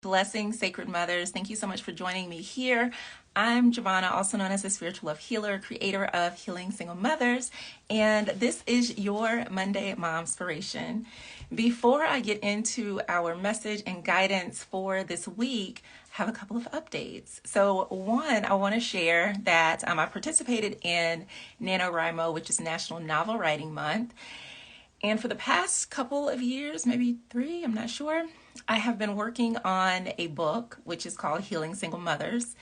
Blessings, Sacred Mothers. Thank you so much for joining me here. I'm Jovhannah, also known as the Spiritual Love Healer, creator of Healing Single Mothers, and this is your Monday Momspiration. Before I get into our message and guidance for this week, I have a couple of updates. So one, I want to share that I participated in NaNoWriMo, which is National Novel Writing Month. And for the past couple of years, maybe 3, I'm not sure, I have been working on a book, which is called Healing Single Mothers.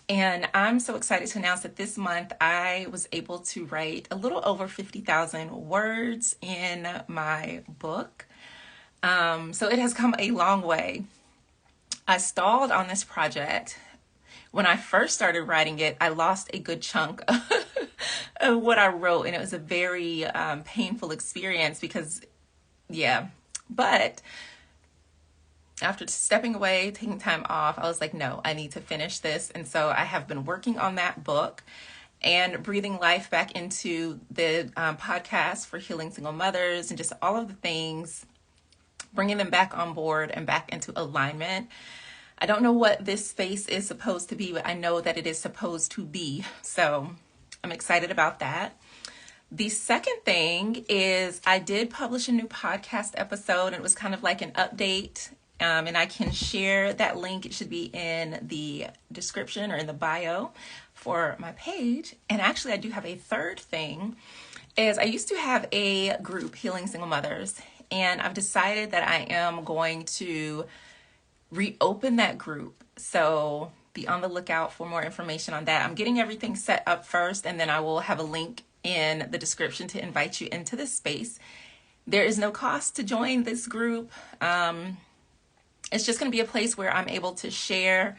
And I'm so excited to announce that this month I was able to write a little over 50,000 words in my book. So it has come a long way. I stalled on this project. When I first started writing it, I lost a good chunk of what I wrote, and it was a very painful experience because, but after stepping away, taking time off, I was like, no, I need to finish this. And so I have been working on that book and breathing life back into the podcast for Healing Single Mothers and just all of the things, bringing them back on board and back into alignment. I don't know what this space is supposed to be, but I know that it is supposed to be. So I'm excited about that. The second thing is I did publish a new podcast episode, and it was kind of like an update. And I can share that link. It should be in the description or in the bio for my page. And actually, I do have a third thing, is I used to have a group, Healing Single Mothers, and I've decided that I am going to reopen that group. So be on the lookout for more information on that. I'm getting everything set up first, and then I will have a link in the description to invite you into this space. There is no cost to join this group. It's just going to be a place where I'm able to share,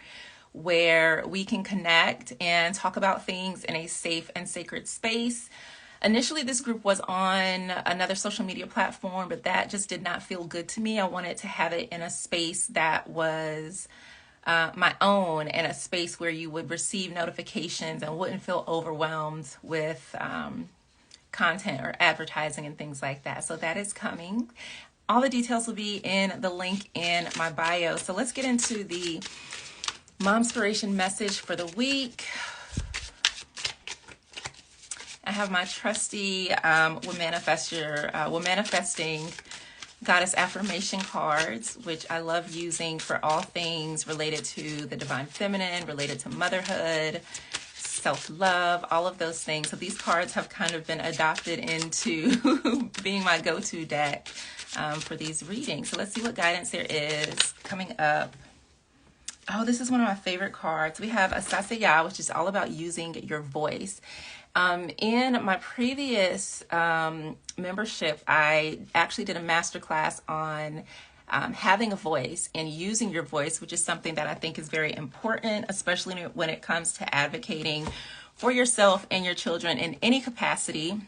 where we can connect and talk about things in a safe and sacred space. Initially, this group was on another social media platform, but that just did not feel good to me. I wanted to have it in a space that was my own, and a space where you would receive notifications and wouldn't feel overwhelmed with content or advertising and things like that. So that is coming. All the details will be in the link in my bio. So let's get into the Momspiration message for the week. I have my trusty We're Manifesting Goddess Affirmation cards, which I love using for all things related to the Divine Feminine, related to motherhood, self-love, all of those things. So these cards have kind of been adopted into being my go-to deck for these readings. So let's see what guidance there is coming up. Oh, this is one of my favorite cards. We have Asasaya, which is all about using your voice. In my previous membership, I actually did a masterclass on having a voice and using your voice, which is something that I think is very important, especially when it comes to advocating for yourself and your children in any capacity.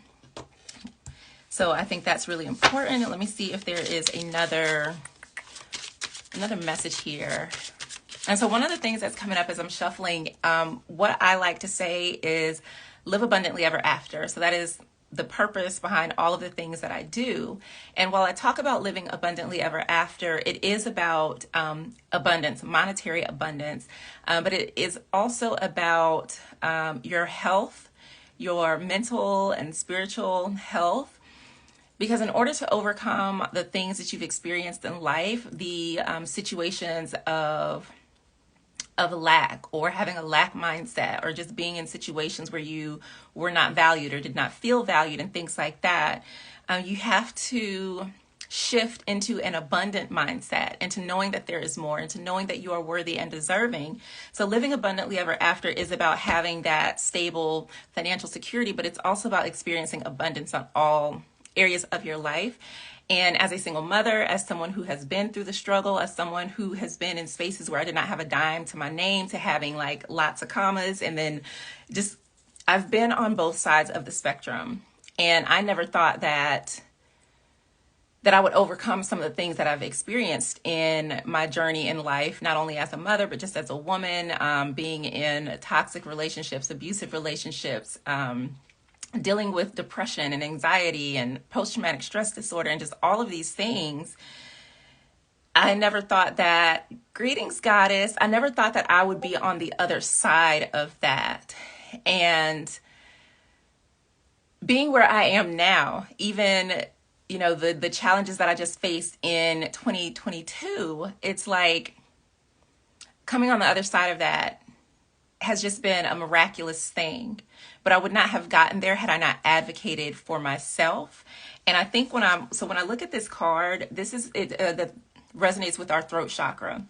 So I think that's really important. Let me see if there is another message here. And so one of the things that's coming up as I'm shuffling, what I like to say is live abundantly ever after. So that is the purpose behind all of the things that I do. And while I talk about living abundantly ever after, it is about abundance, monetary abundance, but it is also about your health, your mental and spiritual health. Because in order to overcome the things that you've experienced in life, the situations of lack, or having a lack mindset, or just being in situations where you were not valued or did not feel valued and things like that, you have to shift into an abundant mindset, and to knowing that there is more, and to knowing that you are worthy and deserving. So living abundantly ever after is about having that stable financial security, but it's also about experiencing abundance on all areas of your life. And as a single mother, as someone who has been through the struggle, as someone who has been in spaces where I did not have a dime to my name, to having like lots of commas, and then just, I've been on both sides of the spectrum. And I never thought that I would overcome some of the things that I've experienced in my journey in life, not only as a mother, but just as a woman, being in toxic relationships, abusive relationships, dealing with depression and anxiety and post-traumatic stress disorder, and just all of these things. I never thought that, greetings, goddess. I never thought that I would be on the other side of that. And being where I am now, even, the challenges that I just faced in 2022, it's like coming on the other side of that has just been a miraculous thing. But I would not have gotten there had I not advocated for myself. And I think when I look at this card, this is it that resonates with our throat chakra.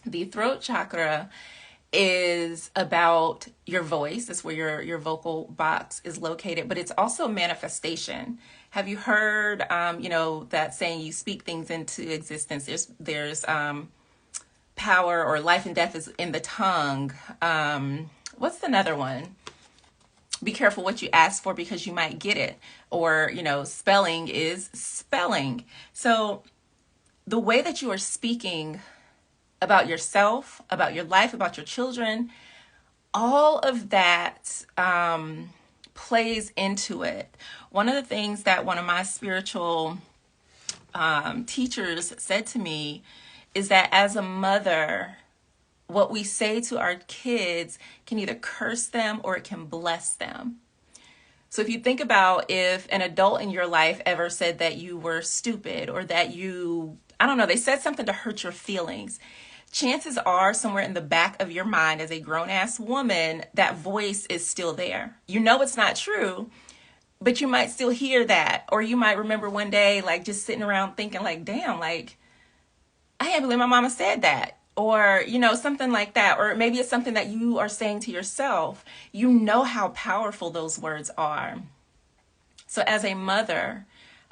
The throat chakra is about your voice. That's where your vocal box is located, but it's also manifestation. Have you heard, that saying, you speak things into existence? There's power, or life and death is in the tongue. What's another one? Be careful what you ask for because you might get it. Or, spelling is spelling. So the way that you are speaking about yourself, about your life, about your children, all of that plays into it. One of the things that one of my spiritual teachers said to me is that as a mother, what we say to our kids can either curse them or it can bless them. So if you think about if an adult in your life ever said that you were stupid, or that they said something to hurt your feelings, chances are somewhere in the back of your mind as a grown-ass woman, that voice is still there. You know it's not true, but you might still hear that. Or you might remember one day, like, just sitting around thinking like, damn, like, I can't believe my mama said that. Or, something like that. Or maybe it's something that you are saying to yourself. You know how powerful those words are. So as a mother,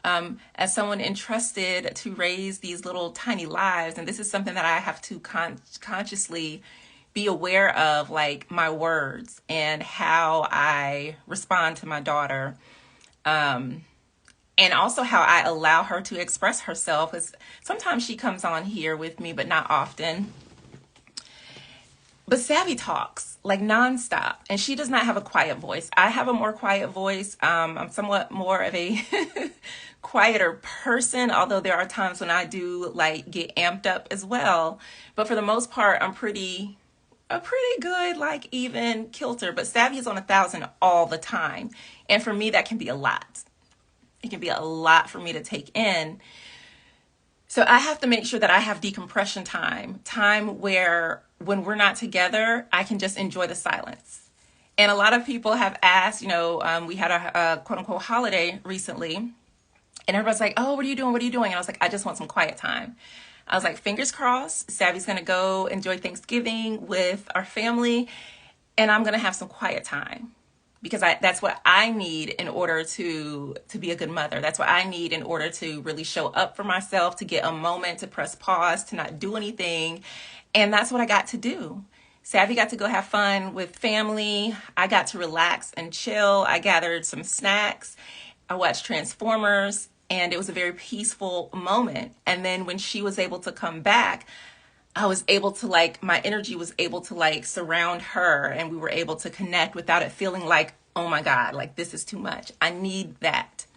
as someone entrusted to raise these little tiny lives, and this is something that I have to consciously be aware of, like my words and how I respond to my daughter, and also how I allow her to express herself. Because sometimes she comes on here with me, but not often. But Savvy talks like nonstop, and she does not have a quiet voice. I have a more quiet voice. I'm somewhat more of a quieter person, although there are times when I do like get amped up as well. But for the most part, a pretty good, like, even kilter. But Savvy is on 1,000 all the time, and for me that can be a lot. It can be a lot for me to take in. So I have to make sure that I have decompression time where when we're not together, I can just enjoy the silence. And a lot of people have asked, we had a quote unquote holiday recently, and everybody's like, oh, what are you doing? What are you doing? And I was like, I just want some quiet time. I was like, fingers crossed, Savvy's going to go enjoy Thanksgiving with our family, and I'm going to have some quiet time. Because that's what I need in order to be a good mother. That's what I need in order to really show up for myself, to get a moment, to press pause, to not do anything. And that's what I got to do. Savvy got to go have fun with family. I got to relax and chill. I gathered some snacks. I watched Transformers, and it was a very peaceful moment. And then when she was able to come back, I was able to, like, my energy was able to, like, surround her, and we were able to connect without it feeling like, oh my God, like, this is too much. I need that.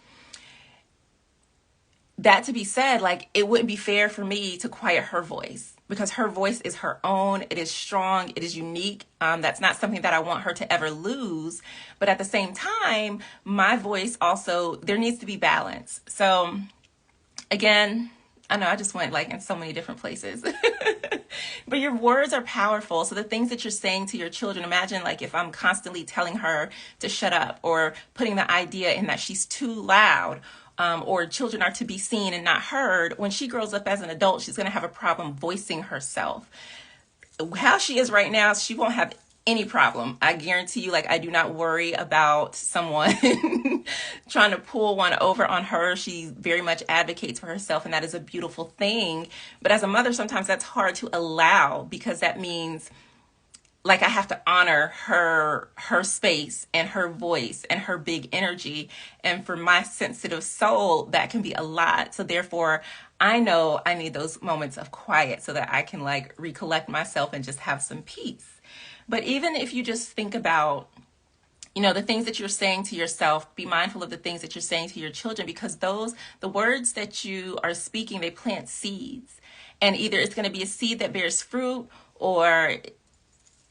That to be said, like, it wouldn't be fair for me to quiet her voice, because her voice is her own. It is strong. It is unique. That's not something that I want her to ever lose. But at the same time, my voice also, there needs to be balance. So again, I know I just went like in so many different places, but your words are powerful. So the things that you're saying to your children, imagine like if I'm constantly telling her to shut up, or putting the idea in that she's too loud, or children are to be seen and not heard. When she grows up as an adult, she's going to have a problem voicing herself. How she is right now, she won't have any problem. I guarantee you, like, I do not worry about someone trying to pull one over on her. She very much advocates for herself, and that is a beautiful thing. But as a mother, sometimes that's hard to allow, because that means, like, I have to honor her space and her voice and her big energy. And for my sensitive soul, that can be a lot. So therefore, I know I need those moments of quiet so that I can, like, recollect myself and just have some peace. But even if you just think about, the things that you're saying to yourself, be mindful of the things that you're saying to your children, because the words that you are speaking, they plant seeds. And either it's going to be a seed that bears fruit, or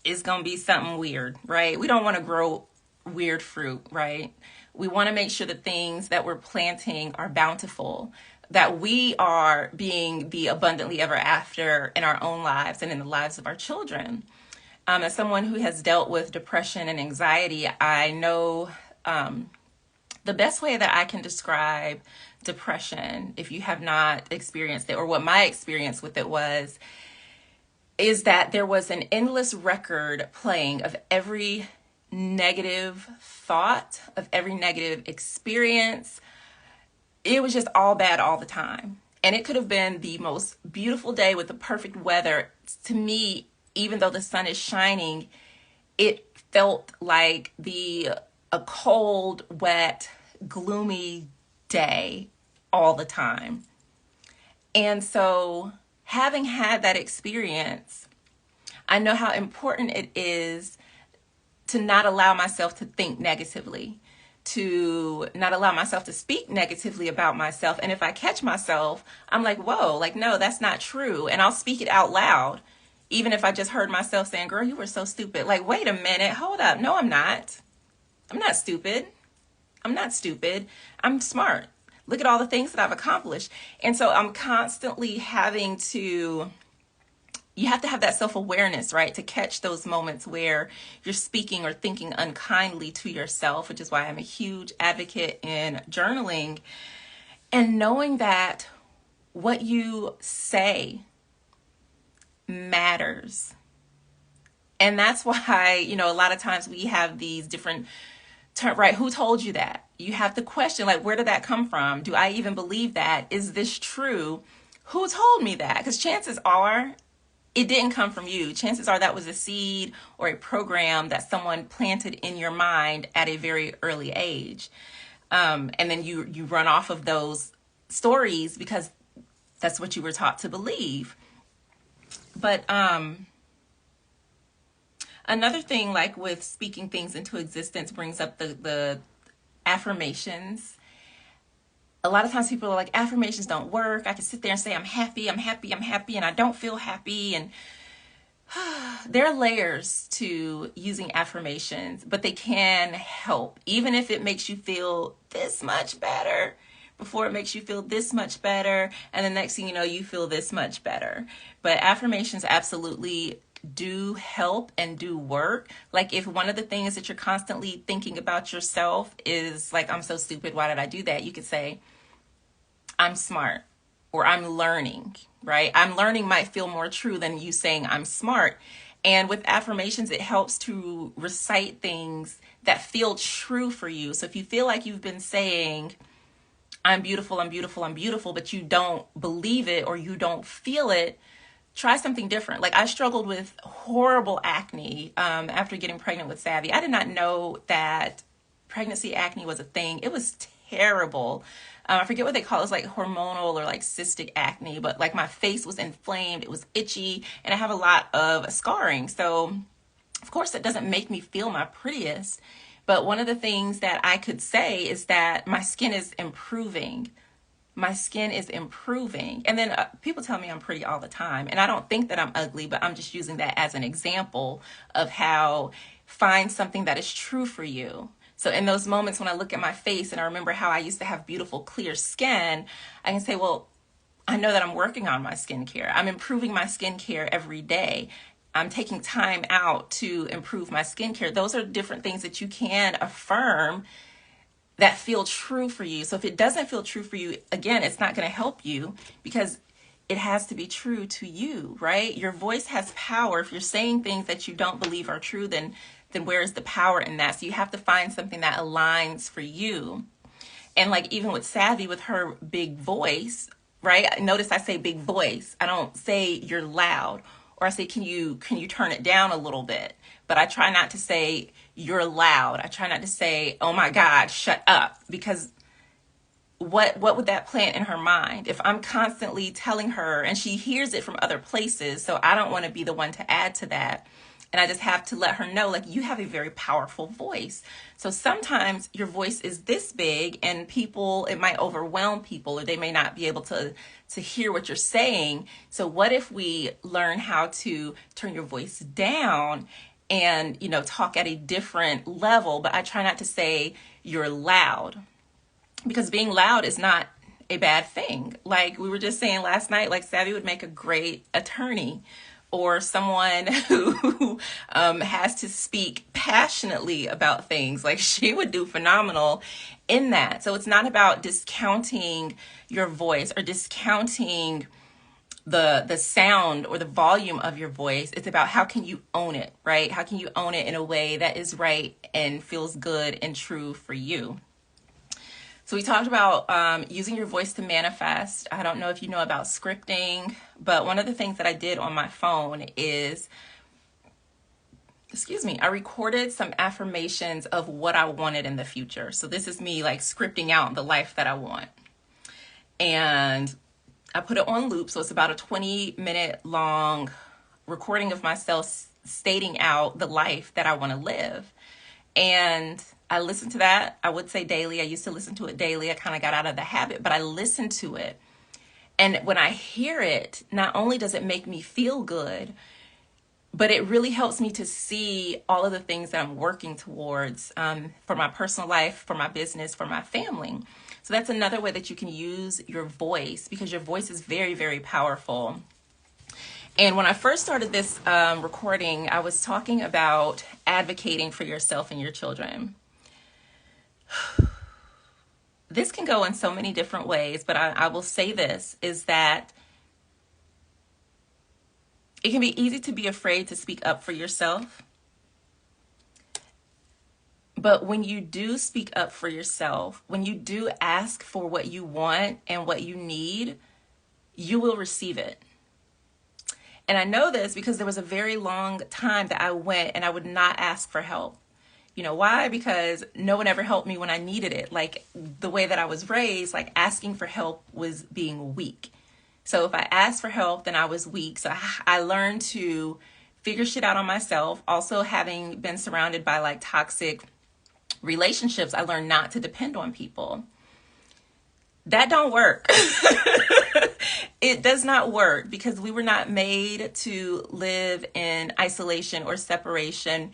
it's going to be something weird, right? We don't want to grow weird fruit, right? We want to make sure the things that we're planting are bountiful, that we are being the abundantly ever after in our own lives and in the lives of our children. As someone who has dealt with depression and anxiety, I know the best way that I can describe depression, if you have not experienced it, or what my experience with it was, is that there was an endless record playing of every negative thought, of every negative experience. It was just all bad all the time. And it could have been the most beautiful day with the perfect weather. To me, even though the sun is shining, it felt like a cold, wet, gloomy day all the time. And so, having had that experience, I know how important it is to not allow myself to think negatively, to not allow myself to speak negatively about myself. And if I catch myself, I'm like, whoa, like, no, that's not true. And I'll speak it out loud. Even if I just heard myself saying, girl, you were so stupid. Like, wait a minute, hold up. No, I'm not. I'm not stupid. I'm not stupid. I'm smart. Look at all the things that I've accomplished. And so I'm constantly having to, you have to have that self-awareness, right? To catch those moments where you're speaking or thinking unkindly to yourself, which is why I'm a huge advocate in journaling, and knowing that what you say matters. And that's why, a lot of times we have these different right? Who told you that? You have to question, like, where did that come from? Do I even believe that? Is this true? Who told me that? Because chances are it didn't come from you. Chances are that was a seed or a program that someone planted in your mind at a very early age. And then you run off of those stories because that's what you were taught to believe. But another thing, like with speaking things into existence, brings up the affirmations. A lot of times people are like, affirmations don't work. I can sit there and say, I'm happy, I'm happy, I'm happy, and I don't feel happy. And there are layers to using affirmations, but they can help. Even if it makes you feel this much better, before it makes you feel this much better, and the next thing you know, you feel this much better. But affirmations absolutely do help and do work. Like if one of the things that you're constantly thinking about yourself is like, I'm so stupid, why did I do that? You could say, I'm smart, or I'm learning, right? I'm learning might feel more true than you saying I'm smart. And with affirmations, it helps to recite things that feel true for you. So if you feel like you've been saying, I'm beautiful, I'm beautiful, I'm beautiful, but you don't believe it or you don't feel it, try something different. Like I struggled with horrible acne after getting pregnant with Savvy. I did not know that pregnancy acne was a thing. It was terrible. I forget what they call it. It was like hormonal or like cystic acne, but like my face was inflamed. It was itchy and I have a lot of scarring. So of course that doesn't make me feel my prettiest. But one of the things that I could say is that my skin is improving. My skin is improving. And then people tell me I'm pretty all the time. And I don't think that I'm ugly, but I'm just using that as an example of how find something that is true for you. So in those moments when I look at my face and I remember how I used to have beautiful, clear skin, I can say, well, I know that I'm working on my skincare. I'm improving my skincare every day. I'm taking time out to improve my skincare. Those are different things that you can affirm that feel true for you. So if it doesn't feel true for you, again, it's not going to help you because it has to be true to you, right? Your voice has power. If you're saying things that you don't believe are true, then where is the power in that? So you have to find something that aligns for you. And like even with Savvy, with her big voice, right? Notice I say big voice. I don't say you're loud. Or I say, can you turn it down a little bit? But I try not to say you're loud. I try not to say, oh my God, shut up. Because what would that plant in her mind? If I'm constantly telling her and she hears it from other places, so I don't want to be the one to add to that. And I just have to let her know, like, you have a very powerful voice. So sometimes your voice is this big and people, it might overwhelm people, or they may not be able to hear what you're saying. So what if we learn how to turn your voice down and, you know, talk at a different level? But I try not to say you're loud, because being loud is not a bad thing. Like we were just saying last night, like Savvy would make a great attorney, or someone who has to speak passionately about things. Like she would do phenomenal in that. So it's not about discounting your voice or discounting the sound or the volume of your voice. It's about how can you own it, right? How can you own it in a way that is right and feels good and true for you? So we talked about using your voice to manifest. I don't know if you know about scripting, but one of the things that I did on my phone is, I recorded some affirmations of what I wanted in the future. So this is me like scripting out the life that I want. And I put it on loop. So it's about a 20-minute long recording of myself stating out the life that I want to live. And I listen to that, I would say daily. I used to listen to it daily. I kind of got out of the habit, but I listen to it. And when I hear it, not only does it make me feel good, but it really helps me to see all of the things that I'm working towards for my personal life, for my business, for my family. So that's another way that you can use your voice, because your voice is very, very powerful. And when I first started this recording, I was talking about advocating for yourself and your children. This can go in so many different ways, but I will say this, is that it can be easy to be afraid to speak up for yourself. But when you do speak up for yourself, when you do ask for what you want and what you need, you will receive it. And I know this because there was a very long time that I went and I would not ask for help. You know why? Because no one ever helped me when I needed it. Like the way that I was raised, like asking for help was being weak. So if I asked for help, then I was weak. So I learned to figure shit out on myself. Also, having been surrounded by like toxic relationships, I learned not to depend on people. That don't work. It does not work, because we were not made to live in isolation or separation.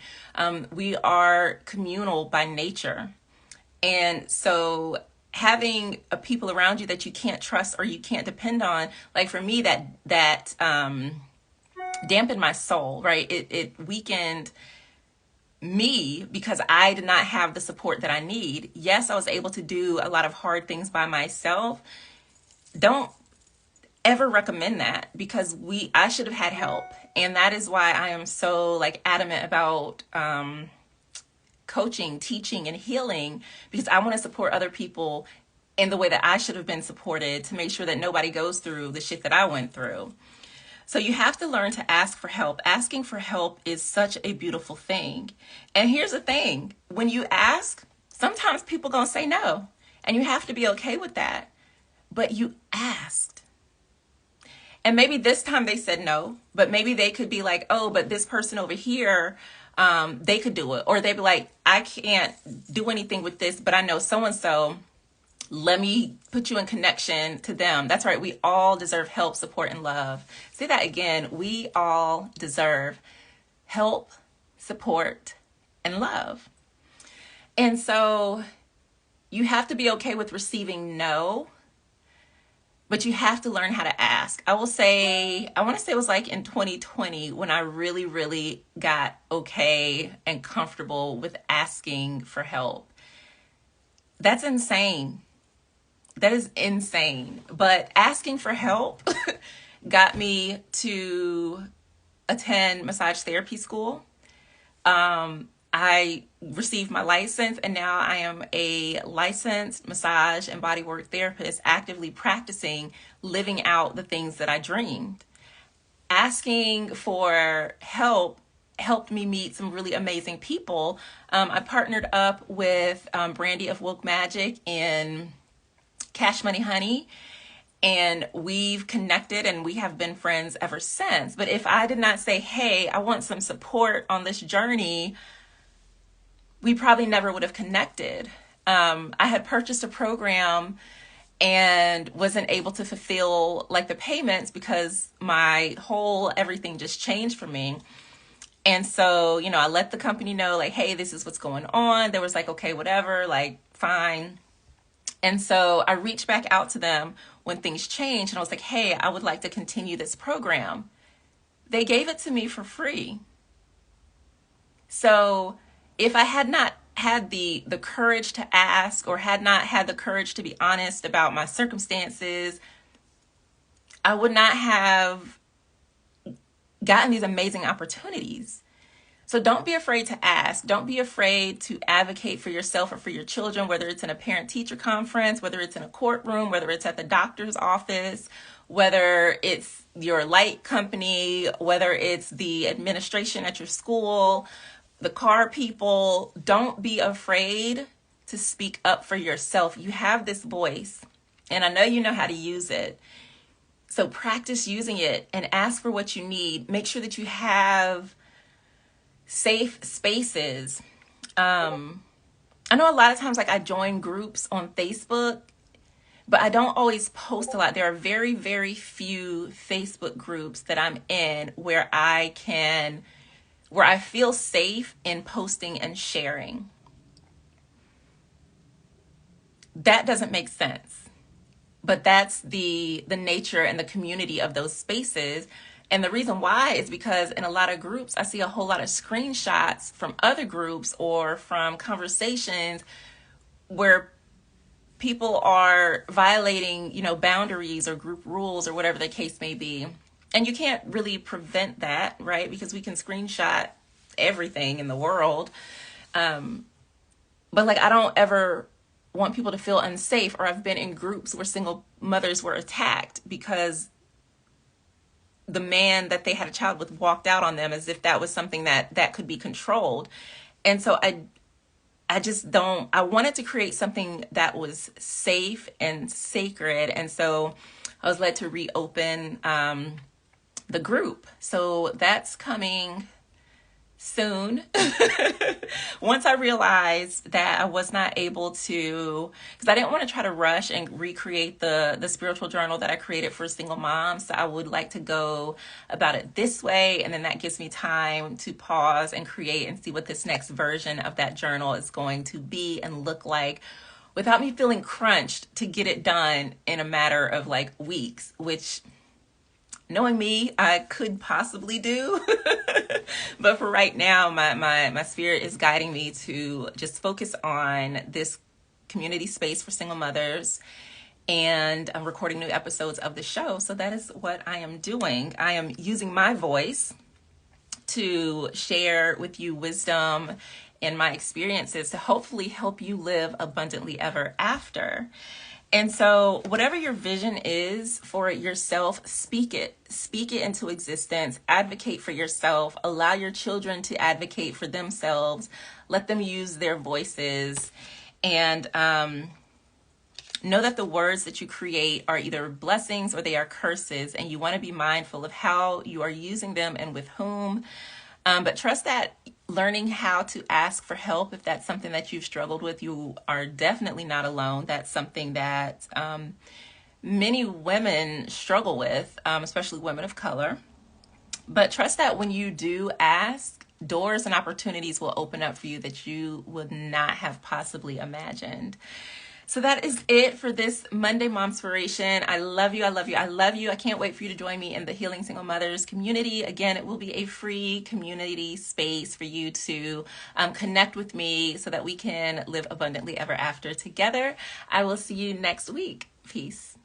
We are communal by nature. And so having people around you that you can't trust or you can't depend on, like for me, that dampened my soul, right? It weakened me because I did not have the support that I need. Yes, I was able to do a lot of hard things by myself. Don't ever recommend that, because I should have had help. And that is why I am so like adamant about coaching, teaching, and healing, because I want to support other people in the way that I should have been supported, to make sure that nobody goes through the shit that I went through. So you have to learn to ask for help. Asking for help is such a beautiful thing. And here's the thing, when you ask, sometimes people gonna say no, and you have to be okay with that. But you asked. And maybe this time they said no, but maybe they could be like, oh, but this person over here, they could do it. Or they'd be like, I can't do anything with this, but I know so-and-so, let me put you in connection to them. That's right. We all deserve help, support, and love. Say that again. We all deserve help, support, and love. And so you have to be okay with receiving no, but you have to learn how to ask. I want to say it was like in 2020 when I really, really got okay and comfortable with asking for help. That's insane. That is insane. But asking for help got me to attend massage therapy school. I received my license, and now I am a licensed massage and bodywork therapist, actively practicing living out the things that I dreamed. Asking for help helped me meet some really amazing people. I partnered up with Brandy of Woke Magic in Cash Money Honey, And we've connected and we have been friends ever since. But if I did not say, hey, I want some support on this journey, we probably never would have connected. I had purchased a program and wasn't able to fulfill like the payments because my whole everything just changed for me. And so, I let the company know, like, hey, this is what's going on. There was like, okay, whatever, like, fine. And so I reached back out to them when things changed and I was like, hey, I would like to continue this program. They gave it to me for free. So if I had not had the courage to ask, or had not had the courage to be honest about my circumstances, I would not have gotten these amazing opportunities. So don't be afraid to ask. Don't be afraid to advocate for yourself or for your children, whether it's in a parent-teacher conference, whether it's in a courtroom, whether it's at the doctor's office, whether it's your light company, whether it's the administration at your school, the car people. Don't be afraid to speak up for yourself. You have this voice, and I know you know how to use it. So practice using it and ask for what you need. Make sure that you have safe spaces. I know a lot of times, like, I join groups on Facebook, but I don't always post a lot. There are very, very few Facebook groups that I'm in where I feel safe in posting and sharing. That doesn't make sense, but that's the nature and the community of those spaces. And the reason why is because in a lot of groups, I see a whole lot of screenshots from other groups or from conversations where people are violating, boundaries or group rules or whatever the case may be. And you can't really prevent that, right? Because we can screenshot everything in the world. But like, I don't ever want people to feel unsafe, or I've been in groups where single mothers were attacked because the man that they had a child with walked out on them as if that was something that could be controlled. And so I just don't, I wanted to create something that was safe and sacred. And so I was led to reopen the group. So that's coming soon. Once I realized that I was not able to, because I didn't want to try to rush and recreate the spiritual journal that I created for single moms. So I would like to go about it this way, and then that gives me time to pause and create and see what this next version of that journal is going to be and look like, without me feeling crunched to get it done in a matter of like weeks, which, knowing me, I could possibly do. But for right now, my spirit is guiding me to just focus on this community space for single mothers, and I'm recording new episodes of the show. So that is what I am doing. I am using my voice to share with you wisdom and my experiences to hopefully help you live abundantly ever after. And so whatever your vision is for yourself, speak it into existence, advocate for yourself, allow your children to advocate for themselves, let them use their voices, and know that the words that you create are either blessings or they are curses, and you want to be mindful of how you are using them and with whom. But trust that learning how to ask for help, if that's something that you've struggled with, you are definitely not alone. That's something that many women struggle with, especially women of color. But trust that when you do ask, doors and opportunities will open up for you that you would not have possibly imagined. So that is it for this Monday Momspiration. I love you. I love you. I love you. I can't wait for you to join me in the Healing Single Mothers community. Again, it will be a free community space for you to connect with me so that we can live abundantly ever after together. I will see you next week. Peace.